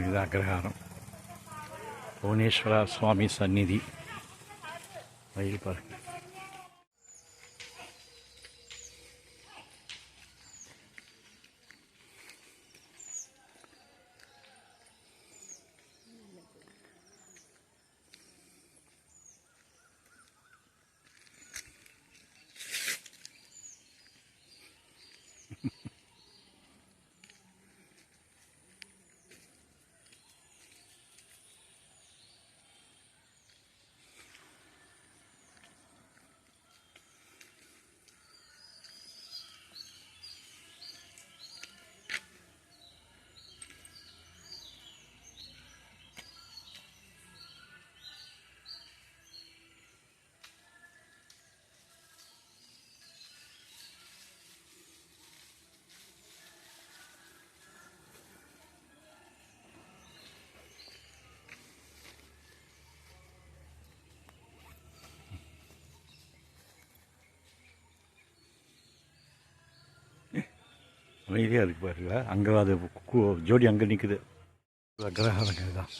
இது அக்ரஹாரம். புவனேஸ்வரா சுவாமி சந்நிதி மயில் பாருங்க. அமைதியாக இருக்குது பாருங்க. அங்கே அது ஜோடி அங்கே நிற்குது. அக்ரஹாரங்கள் தான்.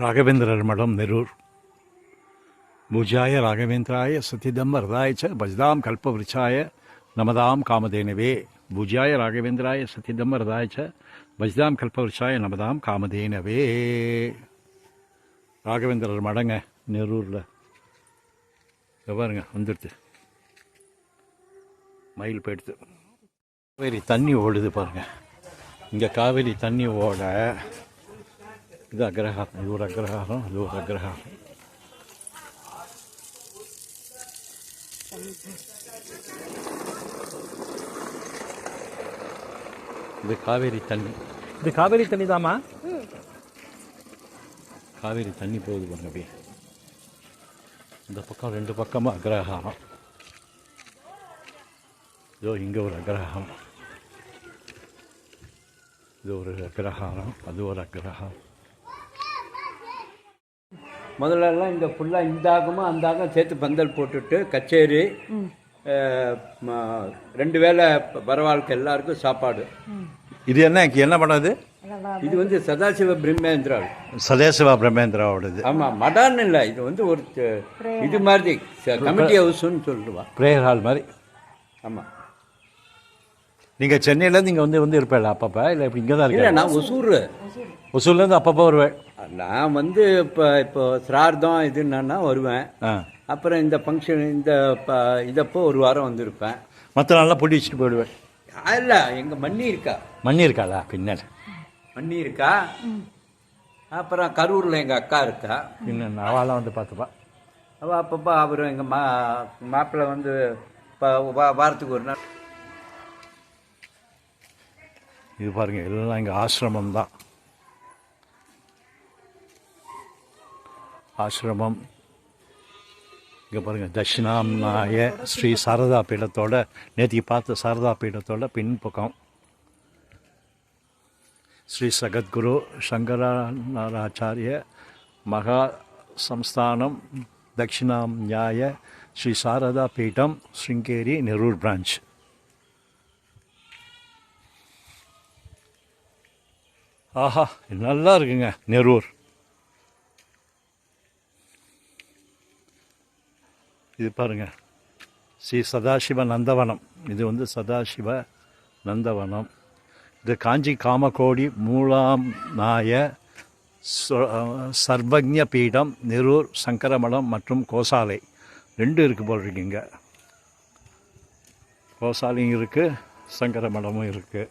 ராகவேந்திரர் மடம் நெரூர். பூஜாய ராகவேந்திராய சத்திதம் வரதாய ச பஜ்தாம் கல்பவருச்சாய நமதாம் காமதேனவே. பூஜாய ராகவேந்திராய சத்திதம் வரதாய ச பஜ்தாம் கல்பவருச்சாய நமதாம் காமதேனவே. ராகவேந்திரர் மடங்க நெரூரில் பாருங்க வந்துடுது. மயில் போயிடுது. காவேரி தண்ணி ஓடுது பாருங்க. இங்கே காவேரி தண்ணி ஓட இது அக்ரஹாரம். இது ஒரு அக்ரஹாரம், அது ஒரு அக்ரஹாரம். இது காவேரி தண்ணி. இது காவேரி தண்ணி தாமா. காவேரி தண்ணி போகுது பாருங்க. அப்படியே இந்த பக்கம் ரெண்டு பக்கமும் அக்ரஹாரம். இதோ இங்கே ஒரு அக்ரஹாரம், இது ஒரு அக்ரஹாரம், அது ஒரு அக்ரஹாரம். முதல்லலாம் இந்த ஃபுல்லாக இந்த ஆகமும் அந்த ஆகம் சேர்த்து பந்தல் போட்டுட்டு கச்சேரி, 2 வேளை வரவாளுக்கு எல்லாருக்கும் சாப்பாடு. இது என்ன பண்ணது? இது வந்து சதாசிவ பிரம்மேந்திரா. சதாசிவா பிரம்மேந்திராவோடது. ஆமாம், மடான்னு இல்லை, இது வந்து ஒரு இது மாதிரி கமிட்டி ஹவுஸ்ன்னு சொல்லுவா, ப்ரேயர் ஹால் மாதிரி. ஆமாம். நீங்கள் சென்னையிலேருந்து இங்கே வந்து இருப்பேன் அப்பப்போ, இல்லை இப்போ இங்கே தான் இருக்கேன்? இல்லை, நான் ஒசூர்லேருந்து அப்பப்போ வருவேன். நான் வந்து இப்போ சிரார்த்தம் இதுன்னா வருவேன். அப்புறம் இந்த ஃபங்க்ஷன் இதப்போ ஒரு வாரம் வந்திருப்பேன். மற்ற நாள்லாம் பொடி வச்சுட்டு போயிடுவேன். இல்லை, எங்கள் மண்ணி இருக்கா. மண்ணி இருக்காளா? பின்னாடி மண்ணி இருக்கா. அப்புறம் கரூரில் எங்கள் அக்கா இருக்கா. இன்னும் அவளாம் வந்து பார்த்துப்பா. அவள் அப்பப்போ அவர் எங்கள் மாப்பிள்ளை வந்து வாரத்துக்கு ஒரு நாள். இது பாருங்கள், எல்லாம் இங்கே ஆசிரமம் தான். ஆசிரமம் இங்கே பாருங்கள். தட்சிணாம்னாய ஸ்ரீ சாரதா பீடத்தோட, நேற்றுக்கு பார்த்த சாரதா பீடத்தோட பின்பக்கம் ஸ்ரீ சகத்குரு சங்கராச்சாரிய மகா சம்ஸ்தானம் தட்சிணாம்னாய ஸ்ரீ சாரதா பீடம் ஸ்ருங்கேரி நெரூர் பிரான்ச். ஆஹா, நல்லா இருக்குங்க நெரூர். இது பாருங்கள், ஸ்ரீ சதாசிவ நந்தவனம். இது வந்து சதாசிவ நந்தவனம். இது காஞ்சி காமகோடி மூலாம் நாய சர்வஜ்ஞ பீடம் நெரூர் சங்கரமடம் மற்றும் கோசாலை 2 இருக்குது போல் இருக்குங்க. கோசாலையும் இருக்குது, சங்கரமடமும் இருக்குது.